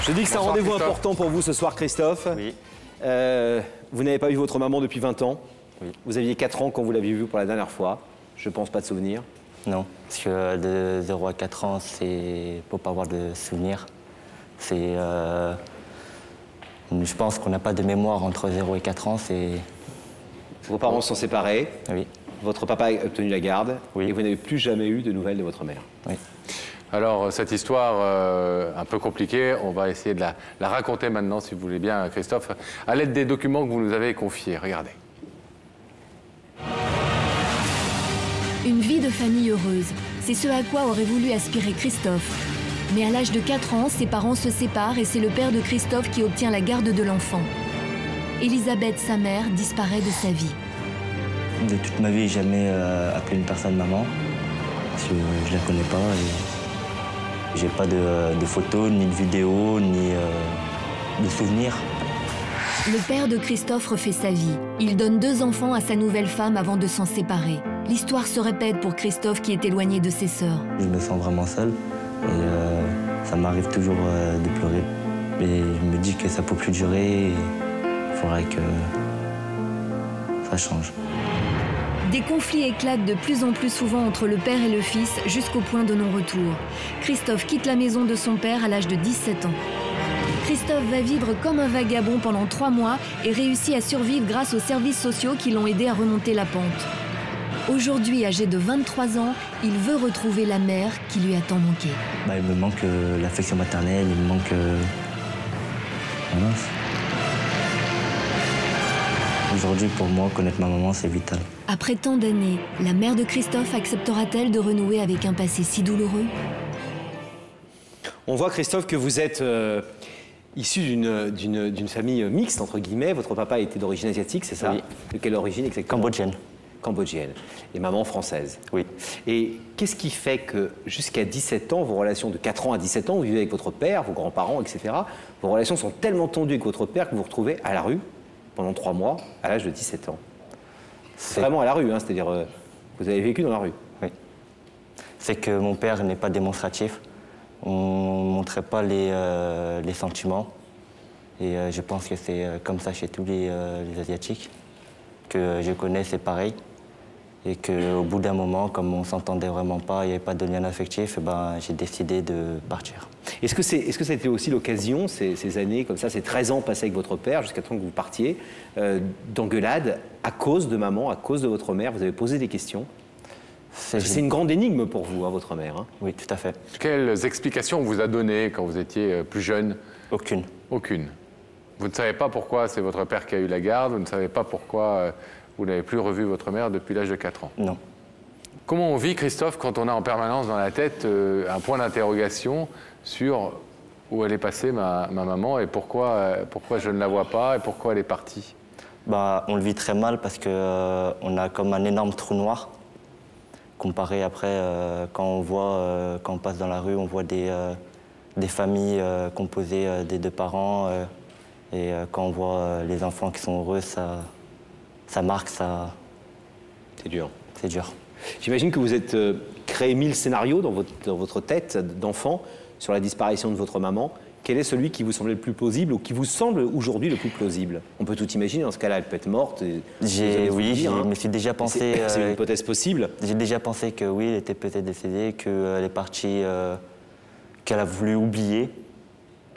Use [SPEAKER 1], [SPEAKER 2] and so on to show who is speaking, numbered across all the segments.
[SPEAKER 1] Je dis que c'est un rendez-vous important pour vous ce soir, Christophe.
[SPEAKER 2] Oui.
[SPEAKER 1] Vous n'avez pas vu votre maman depuis 20 ans.
[SPEAKER 2] Oui.
[SPEAKER 1] Vous aviez 4 ans quand vous l'aviez vue pour la dernière fois. Je pense pas de souvenir.
[SPEAKER 2] Non, parce que de 0 à 4 ans, c'est pour pas avoir de souvenirs. C'est, je pense qu'on n'a pas de mémoire entre 0 et 4 ans.
[SPEAKER 1] Vos parents sont séparés.
[SPEAKER 2] Oui.
[SPEAKER 1] Votre papa a obtenu la garde.
[SPEAKER 2] Oui.
[SPEAKER 1] Et vous n'avez plus jamais eu de nouvelles de votre mère.
[SPEAKER 2] Oui.
[SPEAKER 3] Alors, cette histoire un peu compliquée, on va essayer de la raconter maintenant, si vous voulez bien, Christophe, à l'aide des documents que vous nous avez confiés. Regardez.
[SPEAKER 4] Une vie de famille heureuse, c'est ce à quoi aurait voulu aspirer Christophe. Mais à l'âge de 4 ans, ses parents se séparent et c'est le père de Christophe qui obtient la garde de l'enfant. Elisabeth, sa mère, disparaît de sa vie.
[SPEAKER 2] De toute ma vie, j'ai jamais appelé une personne maman, parce que je la connais pas. Et j'ai pas de photos, ni de vidéos, ni de souvenirs.
[SPEAKER 4] Le père de Christophe refait sa vie. Il donne 2 enfants à sa nouvelle femme avant de s'en séparer. L'histoire se répète pour Christophe qui est éloigné de ses sœurs.
[SPEAKER 2] Je me sens vraiment seul et ça m'arrive toujours de pleurer. Et je me dis que ça peut plus durer et il faudrait que ça change.
[SPEAKER 4] Des conflits éclatent de plus en plus souvent entre le père et le fils jusqu'au point de non-retour. Christophe quitte la maison de son père à l'âge de 17 ans. Christophe va vivre comme un vagabond pendant 3 mois et réussit à survivre grâce aux services sociaux qui l'ont aidé à remonter la pente. Aujourd'hui, âgé de 23 ans, il veut retrouver la mère qui lui a tant manqué.
[SPEAKER 2] Il me manque l'affection maternelle, il me manque... Voilà. Aujourd'hui, pour moi, connaître ma maman, c'est vital.
[SPEAKER 4] Après tant d'années, la mère de Christophe acceptera-t-elle de renouer avec un passé si douloureux?
[SPEAKER 1] On voit, Christophe, que vous êtes issu d'une famille mixte, entre guillemets. Votre papa était d'origine asiatique, c'est ça?
[SPEAKER 2] Oui.
[SPEAKER 1] De quelle origine exactement?
[SPEAKER 2] Cambodgienne.
[SPEAKER 1] Cambodgienne. Et maman française.
[SPEAKER 2] Oui.
[SPEAKER 1] Et qu'est-ce qui fait que jusqu'à 17 ans, vos relations de 4 ans à 17 ans, vous vivez avec votre père, vos grands-parents, etc., vos relations sont tellement tendues avec votre père que vous vous retrouvez à la rue pendant 3 mois à l'âge de 17 ans? C'est vraiment à la rue, hein, c'est-à-dire vous avez vécu dans la rue?
[SPEAKER 2] Oui. C'est que mon père n'est pas démonstratif. On ne montrait pas les sentiments. Et je pense que c'est comme ça chez tous les Asiatiques. Que je connais, c'est pareil. Et qu'au bout d'un moment, comme on ne s'entendait vraiment pas, il n'y avait pas de lien affectif, j'ai décidé de partir.
[SPEAKER 1] Est-ce que ça a été aussi l'occasion, ces années comme ça, ces 13 ans passés avec votre père, jusqu'à temps que vous partiez, d'engueulade à cause de maman, à cause de votre mère? Vous avez posé des questions? C'est une grande énigme pour vous, hein, votre mère. Hein.
[SPEAKER 2] Oui, tout à fait.
[SPEAKER 3] Quelles explications on vous a données quand vous étiez plus jeune?
[SPEAKER 2] Aucune.
[SPEAKER 3] Aucune. Vous ne savez pas pourquoi c'est votre père qui a eu la garde, vous ne savez pas pourquoi vous n'avez plus revu votre mère depuis l'âge de 4 ans?
[SPEAKER 2] Non.
[SPEAKER 3] Comment on vit, Christophe, quand on a en permanence dans la tête un point d'interrogation sur où elle est passée, ma maman, et pourquoi je ne la vois pas, et pourquoi elle est partie?
[SPEAKER 2] On le vit très mal parce qu'on a comme un énorme trou noir. Comparé après, quand on passe dans la rue, on voit des familles composées des 2 parents. Et quand on voit les enfants qui sont heureux, ça marque, ça...
[SPEAKER 1] C'est dur.
[SPEAKER 2] C'est dur.
[SPEAKER 1] J'imagine que vous êtes créé 1000 scénarios dans votre tête d'enfant sur la disparition de votre maman. Quel est celui qui vous semblait le plus plausible ou qui vous semble aujourd'hui le plus plausible? On peut tout imaginer, dans ce cas-là, elle peut être morte.
[SPEAKER 2] Oui, je me suis déjà pensé...
[SPEAKER 1] C'est une hypothèse possible.
[SPEAKER 2] J'ai déjà pensé que oui, elle était peut-être décédée, qu'elle est partie, qu'elle a voulu oublier.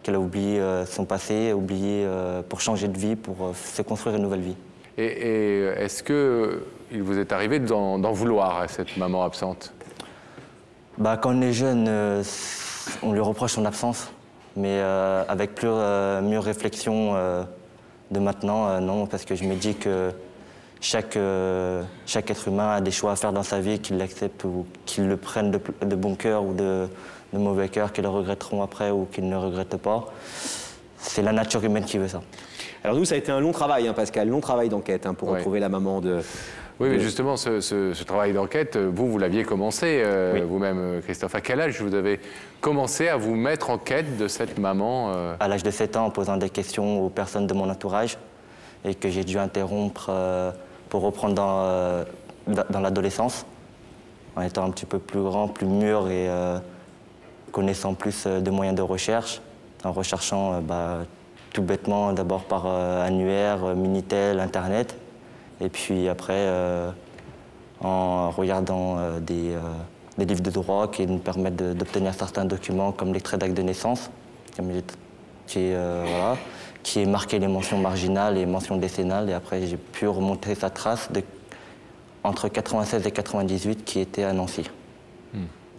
[SPEAKER 2] Qu'elle a oublié son passé, oublié pour changer de vie, pour se construire une nouvelle vie.
[SPEAKER 3] Et est-ce qu'il vous est arrivé d'en vouloir à cette maman absente?
[SPEAKER 2] Quand on est jeune, on lui reproche son absence. Mais avec plus mûre réflexion de maintenant, non, parce que je me dis que chaque être humain a des choix à faire dans sa vie, qu'il l'accepte ou qu'il le prenne de bon cœur ou de mauvais cœur, qu'ils le regretteront après ou qu'ils ne regrettent pas. C'est la nature humaine qui veut ça.
[SPEAKER 1] Alors nous, ça a été un long travail, hein, Pascal, long travail d'enquête pour retrouver la maman de...
[SPEAKER 3] Oui, mais justement, ce travail d'enquête, vous l'aviez commencé vous-même, Christophe. À quel âge vous avez commencé à vous mettre en quête de cette maman
[SPEAKER 2] À l'âge de 7 ans, en posant des questions aux personnes de mon entourage et que j'ai dû interrompre pour reprendre dans l'adolescence, en étant un petit peu plus grand, plus mûr et connaissant plus de moyens de recherche. en recherchant tout bêtement d'abord par annuaire, Minitel, Internet, et puis après en regardant des livres de droit qui nous permettent d'obtenir certains documents comme l'extrait d'acte de naissance, qui est marqué les mentions marginales et mentions décennales, et après j'ai pu remonter sa trace entre 96 et 98 qui était à Nancy.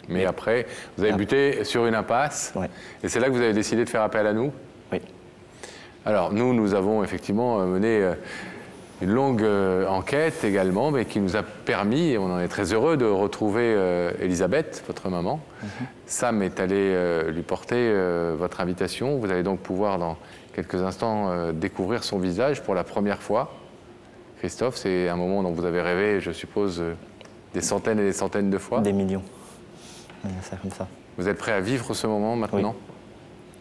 [SPEAKER 3] Mais après, vous avez buté sur une impasse,
[SPEAKER 2] ouais.
[SPEAKER 3] Et c'est là que vous avez décidé de faire appel à nous?
[SPEAKER 2] Oui.
[SPEAKER 3] Alors nous avons effectivement mené une longue enquête également, mais qui nous a permis, et on en est très heureux, de retrouver Elisabeth, votre maman. Sam est allé lui porter votre invitation. Vous allez donc pouvoir dans quelques instants découvrir son visage pour la première fois. Christophe, c'est un moment dont vous avez rêvé, je suppose, des centaines et des centaines de fois.
[SPEAKER 2] Des millions. C'est comme ça.
[SPEAKER 3] Vous êtes prêt à vivre ce moment maintenant?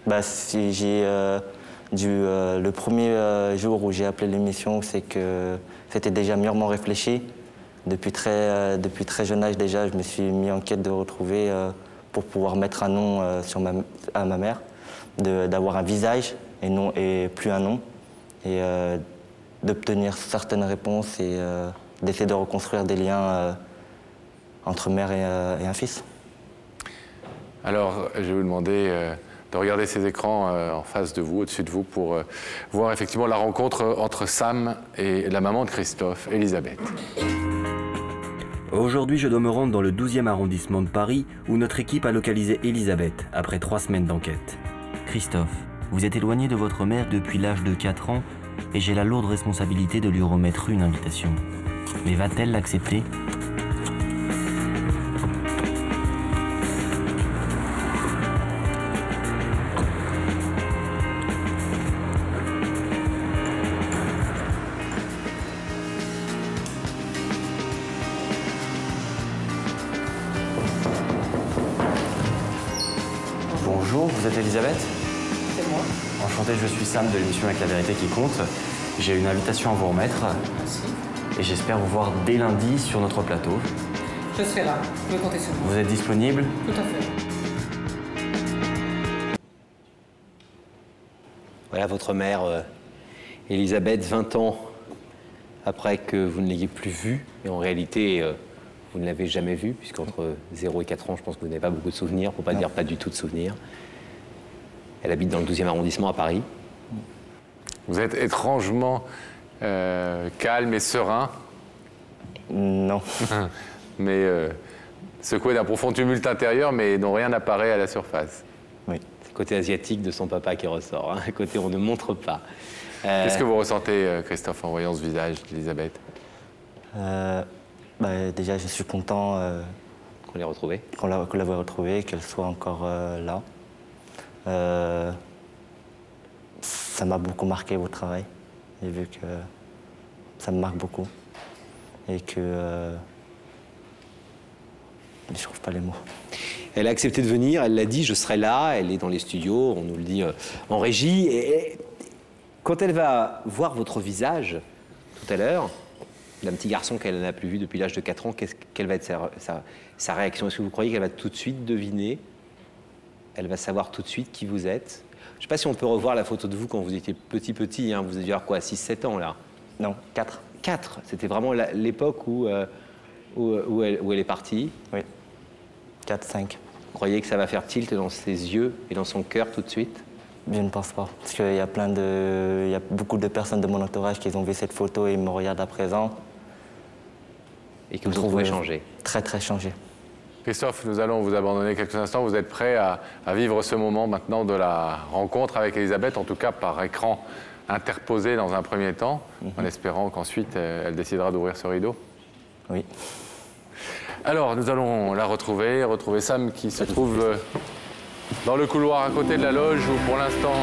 [SPEAKER 2] Oui. Si j'ai le premier jour où j'ai appelé l'émission, c'est que c'était déjà mûrement réfléchi. Depuis très jeune âge déjà, je me suis mis en quête de retrouver, pour pouvoir mettre un nom à ma mère, d'avoir un visage et plus un nom, et d'obtenir certaines réponses et d'essayer de reconstruire des liens entre mère et un fils.
[SPEAKER 3] Alors, je vais vous demander de regarder ces écrans en face de vous, au-dessus de vous, pour voir effectivement la rencontre entre Sam et la maman de Christophe, Elisabeth.
[SPEAKER 5] Aujourd'hui, je dois me rendre dans le 12e arrondissement de Paris, où notre équipe a localisé Elisabeth, après 3 semaines d'enquête. Christophe, vous êtes éloigné de votre mère depuis l'âge de 4 ans, et j'ai la lourde responsabilité de lui remettre une invitation. Mais va-t-elle l'accepter ?
[SPEAKER 6] Bonjour, vous êtes Elisabeth?
[SPEAKER 7] C'est moi.
[SPEAKER 6] Enchanté, je suis Sam de l'émission Avec la vérité qui compte. J'ai une invitation à vous remettre.
[SPEAKER 7] Merci.
[SPEAKER 6] Et j'espère vous voir dès lundi sur notre plateau.
[SPEAKER 7] Je serai là. Vous pouvez compter sur moi.
[SPEAKER 6] Vous êtes disponible?
[SPEAKER 7] Tout à fait.
[SPEAKER 1] Voilà votre mère, Elisabeth, 20 ans après que vous ne l'ayez plus vue. Et en réalité, vous ne l'avez jamais vue, puisqu'entre 0 et 4 ans, je pense que vous n'avez pas beaucoup de souvenirs, pour ne pas dire pas du tout de souvenirs. Elle habite dans le 12e arrondissement à Paris.
[SPEAKER 3] Vous êtes étrangement calme et serein.
[SPEAKER 2] Non.
[SPEAKER 3] Mais secoué d'un profond tumulte intérieur, mais dont rien n'apparaît à la surface.
[SPEAKER 2] Oui.
[SPEAKER 1] C'est le côté asiatique de son papa qui ressort, hein, le côté on ne montre pas.
[SPEAKER 3] Qu'est-ce que vous ressentez, Christophe, en voyant ce visage d'Elisabeth?
[SPEAKER 2] Déjà, je suis content
[SPEAKER 1] Qu'on l'ait retrouvée.
[SPEAKER 2] qu'on l'ait retrouvée, qu'elle soit encore là. Ça m'a beaucoup marqué votre travail. J'ai vu que ça me marque beaucoup. Et que je ne trouve pas les mots.
[SPEAKER 1] Elle a accepté de venir, elle l'a dit, je serai là, elle est dans les studios, on nous le dit en régie. Et quand elle va voir votre visage, tout à l'heure, d'un petit garçon qu'elle n'a plus vu depuis l'âge de 4 ans, quelle va être sa réaction? Est-ce que vous croyez qu'elle va tout de suite deviner? Elle va savoir tout de suite qui vous êtes? Je ne sais pas si on peut revoir la photo de vous quand vous étiez petit, hein. Vous aviez quoi, 6-7 ans là?
[SPEAKER 2] Non, 4.
[SPEAKER 1] 4, c'était vraiment l'époque où elle est partie.
[SPEAKER 2] Oui. 4, 5.
[SPEAKER 1] Vous croyez que ça va faire tilt dans ses yeux et dans son cœur tout de suite?
[SPEAKER 2] Je ne pense pas. Parce qu'il y a beaucoup de personnes de mon entourage qui ont vu cette photo et me regardent à présent.
[SPEAKER 1] Et que vous trouvez changé?
[SPEAKER 2] Très, très changé.
[SPEAKER 3] Christophe, nous allons vous abandonner quelques instants. Vous êtes prêt à vivre ce moment maintenant de la rencontre avec Elisabeth, en tout cas par écran interposé dans un premier temps, en espérant qu'ensuite elle décidera d'ouvrir ce rideau?
[SPEAKER 2] Oui.
[SPEAKER 3] Alors, nous allons la retrouver Sam qui se trouve dans le couloir à côté de la loge où pour l'instant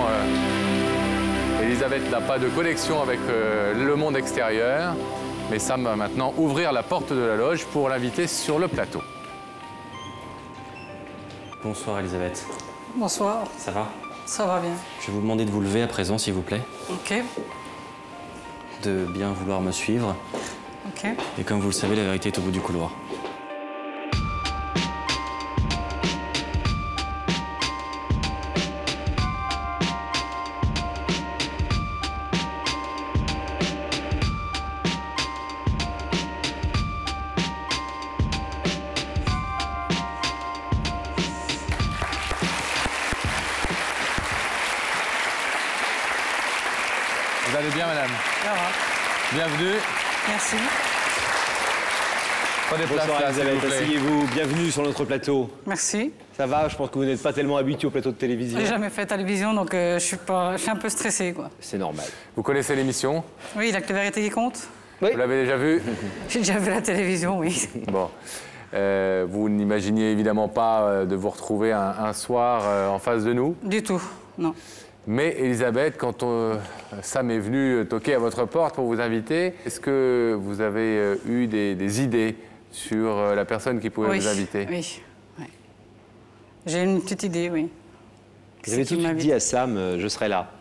[SPEAKER 3] Elisabeth n'a pas de connexion avec le monde extérieur. Mais Sam va maintenant ouvrir la porte de la loge pour l'inviter sur le plateau.
[SPEAKER 6] Bonsoir Elisabeth.
[SPEAKER 7] Bonsoir.
[SPEAKER 6] Ça va?
[SPEAKER 7] Ça va bien.
[SPEAKER 6] Je vais vous demander de vous lever à présent, s'il vous plaît.
[SPEAKER 7] Ok.
[SPEAKER 6] De bien vouloir me suivre.
[SPEAKER 7] Ok.
[SPEAKER 6] Et comme vous le savez, la vérité est au bout du couloir.
[SPEAKER 3] Vous allez bien, madame?
[SPEAKER 7] Ça va.
[SPEAKER 3] Bienvenue.
[SPEAKER 7] Merci.
[SPEAKER 3] Prenez place,
[SPEAKER 1] Bonsoir
[SPEAKER 3] là, s'il vous
[SPEAKER 1] Elisabeth,
[SPEAKER 3] plaît.
[SPEAKER 1] asseyez-vous. Bienvenue sur notre plateau.
[SPEAKER 7] Merci.
[SPEAKER 1] Ça va? Je pense que vous n'êtes pas tellement habitué au plateau de télévision.
[SPEAKER 7] J'ai jamais fait télévision, donc je suis un peu stressée, quoi.
[SPEAKER 1] C'est normal.
[SPEAKER 3] Vous connaissez l'émission?
[SPEAKER 7] Oui, il n'y a que la vérité qui compte.
[SPEAKER 1] Oui.
[SPEAKER 3] Vous l'avez déjà vue?
[SPEAKER 7] J'ai déjà vu la télévision, oui.
[SPEAKER 3] Bon. Vous n'imaginiez évidemment pas de vous retrouver un soir en face de nous.
[SPEAKER 7] Du tout, non.
[SPEAKER 3] Mais Elisabeth, quand Sam est venu toquer à votre porte pour vous inviter, est-ce que vous avez eu des idées sur la personne qui pouvait
[SPEAKER 7] Oui,
[SPEAKER 3] vous inviter?
[SPEAKER 7] oui. Oui. J'ai une petite idée, oui.
[SPEAKER 1] Vous avez tout de suite dit à Sam, je serai là.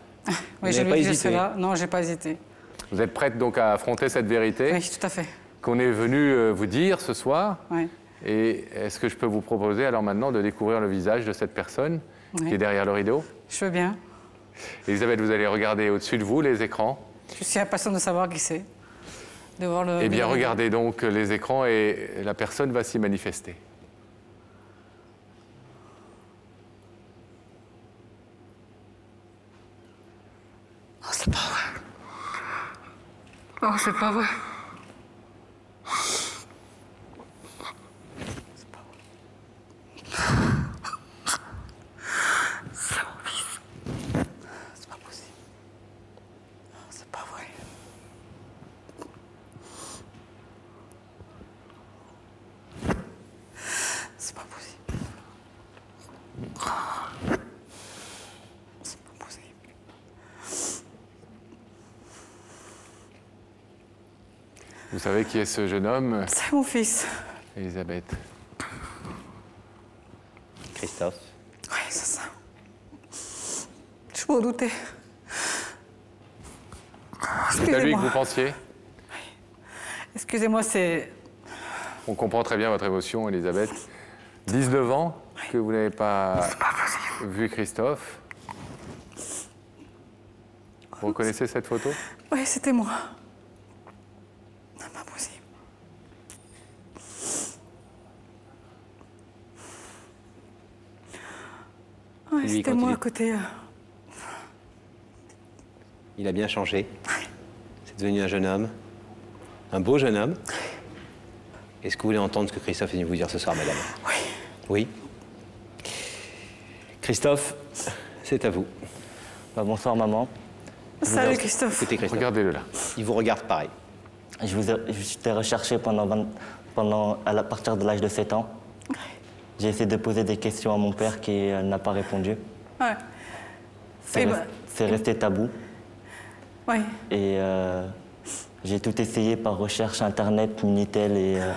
[SPEAKER 7] Oui, je
[SPEAKER 1] n'avez
[SPEAKER 7] lui
[SPEAKER 1] pas
[SPEAKER 7] ai dit, je
[SPEAKER 1] hésité.
[SPEAKER 7] serai là. Non, j'ai pas hésité.
[SPEAKER 3] Vous êtes prête donc à affronter cette vérité
[SPEAKER 7] Oui, tout à fait.
[SPEAKER 3] qu'on est venu vous dire ce soir?
[SPEAKER 7] Oui.
[SPEAKER 3] Et est-ce que je peux vous proposer alors maintenant de découvrir le visage de cette personne
[SPEAKER 7] Oui.
[SPEAKER 3] qui est derrière le rideau?
[SPEAKER 7] Je veux bien.
[SPEAKER 3] Elisabeth, vous allez regarder au-dessus de vous les écrans.
[SPEAKER 7] Je suis impatiente de savoir qui c'est. De voir le...
[SPEAKER 3] Eh bien, regardez donc les écrans et la personne va s'y manifester.
[SPEAKER 7] Oh, c'est pas vrai. Oh, c'est pas vrai. C'est pas possible. C'est pas vrai. C'est pas possible. C'est pas possible.
[SPEAKER 3] Vous savez qui est ce jeune homme,
[SPEAKER 7] C'est mon fils.
[SPEAKER 3] Elisabeth?
[SPEAKER 1] Christophe.
[SPEAKER 7] Oui, c'est ça. Je m'en doutais.
[SPEAKER 3] C'est à lui que vous
[SPEAKER 7] Excusez-moi.
[SPEAKER 3] pensiez?
[SPEAKER 7] Excusez-moi, c'est...
[SPEAKER 3] On comprend très bien votre émotion, Elisabeth. 19 ans que vous n'avez pas vu Christophe. Vous reconnaissez cette photo?
[SPEAKER 7] Oui, c'était moi. C'est pas possible. Oui,
[SPEAKER 1] Lui,
[SPEAKER 7] c'était
[SPEAKER 1] quand
[SPEAKER 7] moi
[SPEAKER 1] il
[SPEAKER 7] à
[SPEAKER 1] est-
[SPEAKER 7] côté.
[SPEAKER 1] Il a bien changé. C'est devenu un jeune homme. Un beau jeune homme. Est-ce que vous voulez entendre ce que Christophe est venu vous dire ce soir, madame?
[SPEAKER 7] Oui.
[SPEAKER 1] Oui. Christophe, c'est à vous.
[SPEAKER 2] Bah, bonsoir maman.
[SPEAKER 7] Salut Christophe.
[SPEAKER 1] Écoutez, Christophe.
[SPEAKER 3] Regardez-le là.
[SPEAKER 1] Il vous regarde pareil.
[SPEAKER 2] Je t'ai recherché à partir de l'âge de 7 ans. J'ai essayé de poser des questions à mon père qui n'a pas répondu.
[SPEAKER 7] Ouais.
[SPEAKER 2] C'est
[SPEAKER 7] Eh
[SPEAKER 2] res-
[SPEAKER 7] ben,
[SPEAKER 2] c'est resté tabou.
[SPEAKER 7] oui.
[SPEAKER 2] Et j'ai tout essayé par recherche Internet, Minitel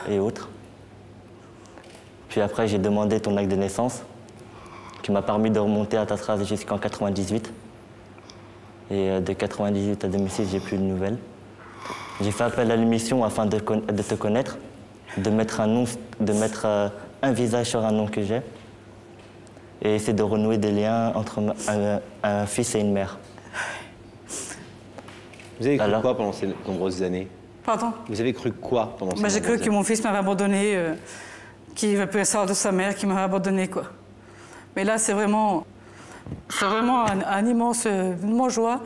[SPEAKER 2] et autres. Puis après, j'ai demandé ton acte de naissance, qui m'a permis de remonter à ta trace jusqu'en 98. Et de 98 à 2006, j'ai plus de nouvelles. J'ai fait appel à l'émission afin de te connaître, de mettre un nom, de mettre un visage sur un nom que j'ai, et essayer de renouer des liens entre un fils et une mère.
[SPEAKER 1] Vous avez cru
[SPEAKER 2] Alors
[SPEAKER 1] quoi pendant ces nombreuses années?
[SPEAKER 7] Pardon.
[SPEAKER 1] Vous avez cru quoi pendant ces
[SPEAKER 7] Bah, j'ai cru
[SPEAKER 1] nombreuses
[SPEAKER 7] que
[SPEAKER 1] années?
[SPEAKER 7] mon fils m'avait abandonné, qu'il ne veut plus savoir de sa mère, qu'il m'avait abandonné, quoi. Mais là, c'est vraiment un immense joie.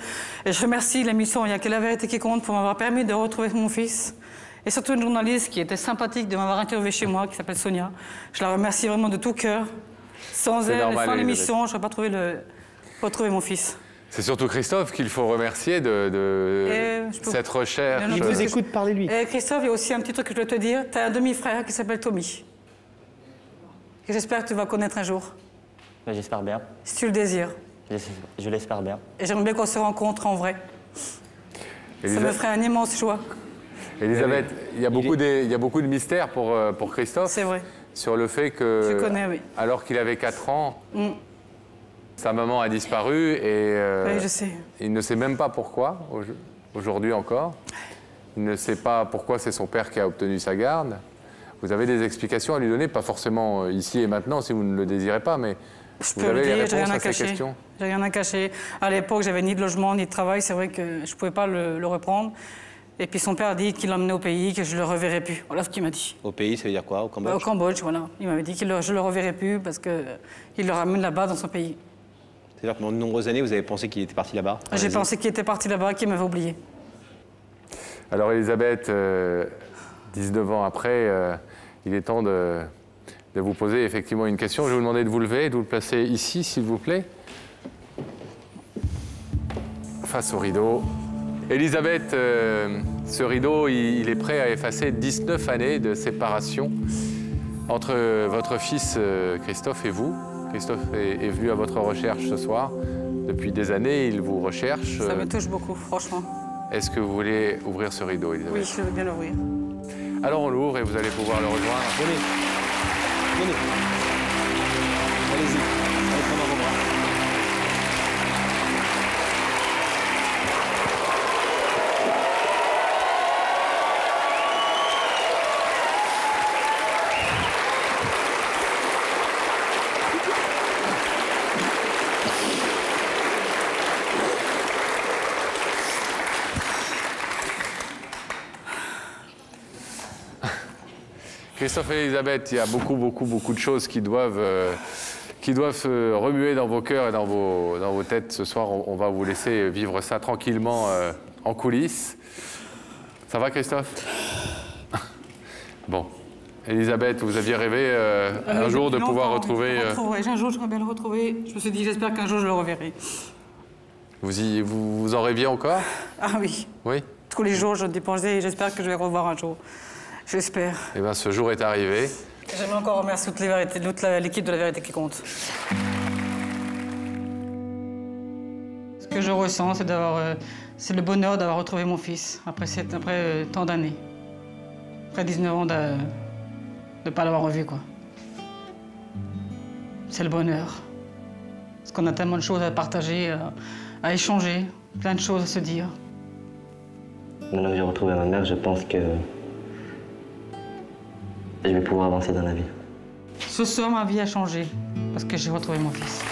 [SPEAKER 7] Et je remercie l'émission Il n'y a que la vérité qui compte pour m'avoir permis de retrouver mon fils. Et surtout une journaliste qui était sympathique de m'avoir interviewé chez moi, qui s'appelle Sonia. Je la remercie vraiment de tout cœur. Sans
[SPEAKER 3] C'est
[SPEAKER 7] elle,
[SPEAKER 3] normal,
[SPEAKER 7] sans l'émission,
[SPEAKER 3] Elisabeth.
[SPEAKER 7] je n'aurais pas retrouvé mon fils.
[SPEAKER 3] C'est surtout Christophe qu'il faut remercier de
[SPEAKER 7] je peux-
[SPEAKER 3] cette recherche.
[SPEAKER 7] Bien
[SPEAKER 1] Il vous écoute, parlez-lui.
[SPEAKER 7] Et Christophe, il y a aussi un petit truc que je dois te dire. Tu as un demi-frère qui s'appelle Tommy. Que j'espère que tu vas connaître un jour,
[SPEAKER 2] Mais j'espère bien.
[SPEAKER 7] si tu le désires.
[SPEAKER 2] Je l'espère bien.
[SPEAKER 7] Et j'aimerais bien qu'on se rencontre en vrai. Ça me ferait un immense joie.
[SPEAKER 3] Elisabeth, il y a beaucoup de mystères pour Christophe.
[SPEAKER 7] C'est vrai.
[SPEAKER 3] Sur le fait que,
[SPEAKER 7] Je connais, oui.
[SPEAKER 3] alors qu'il avait 4 ans, sa maman a disparu et
[SPEAKER 7] Oui, je sais.
[SPEAKER 3] il ne sait même pas pourquoi, aujourd'hui encore. Il ne sait pas pourquoi c'est son père qui a obtenu sa garde. Vous avez des explications à lui donner, pas forcément ici et maintenant si vous ne le désirez pas, mais
[SPEAKER 7] Je
[SPEAKER 3] vous
[SPEAKER 7] peux le
[SPEAKER 3] avez les
[SPEAKER 7] dire, j'ai
[SPEAKER 3] réponses
[SPEAKER 7] rien à
[SPEAKER 3] à ces
[SPEAKER 7] cacher.
[SPEAKER 3] questions.
[SPEAKER 7] J'ai rien à cacher. À l'époque, j'avais ni de logement, ni de travail. C'est vrai que je ne pouvais pas le reprendre. Et puis son père a dit qu'il l'emmenait au pays, que je ne le reverrai plus. Voilà ce qu'il m'a dit.
[SPEAKER 1] Au pays, ça veut dire quoi? Au Cambodge?
[SPEAKER 7] Au Cambodge, voilà. Il m'avait dit que je ne le reverrai plus parce qu'il le ramène là-bas dans son pays.
[SPEAKER 1] C'est-à-dire que pendant de nombreuses années, vous avez pensé qu'il était parti là-bas?
[SPEAKER 7] J'ai pensé qu'il était parti là-bas, qu'il m'avait oublié.
[SPEAKER 3] Alors Elisabeth, 19 ans après, il est temps de vous poser effectivement une question. Je vais vous demander de vous lever, de vous le placer ici, s'il vous plaît. Face au rideau. Elisabeth, ce rideau, il est prêt à effacer 19 années de séparation entre votre fils Christophe et vous. Christophe est venu à votre recherche ce soir. Depuis des années, il vous recherche.
[SPEAKER 7] Ça me touche beaucoup, franchement.
[SPEAKER 3] Est-ce que vous voulez ouvrir ce rideau, Elisabeth?
[SPEAKER 7] Oui, je veux bien l'ouvrir.
[SPEAKER 3] Alors on l'ouvre et vous allez pouvoir le rejoindre.
[SPEAKER 1] Venez. Venez. Allez-y. Allez prendre dans vos bras.
[SPEAKER 3] Christophe et Elisabeth, il y a beaucoup de choses qui doivent se remuer dans vos cœurs et dans vos têtes. Ce soir, on va vous laisser vivre ça tranquillement en coulisses. Ça va, Christophe? Bon. Elisabeth, vous aviez rêvé un jour de pouvoir retrouver...
[SPEAKER 7] Un jour, j'aimerais bien le retrouver. Je me suis dit, j'espère qu'un jour, je le reverrai.
[SPEAKER 3] Vous en rêviez encore?
[SPEAKER 7] Ah oui.
[SPEAKER 3] Oui?
[SPEAKER 7] Tous les jours, je dépensais et j'espère que je vais le revoir un jour. J'espère.
[SPEAKER 3] Eh bien, ce jour est arrivé.
[SPEAKER 7] J'aimerais encore remercier toute l'équipe de La Vérité qui compte. Ce que je ressens, c'est le bonheur d'avoir retrouvé mon fils après tant d'années. Après 19 ans de ne pas l'avoir revu, quoi. C'est le bonheur. Parce qu'on a tellement de choses à partager, à échanger, plein de choses à se dire.
[SPEAKER 2] Maintenant que j'ai retrouvé ma mère, je pense que je vais pouvoir avancer dans la vie.
[SPEAKER 7] Ce soir, ma vie a changé parce que j'ai retrouvé mon fils.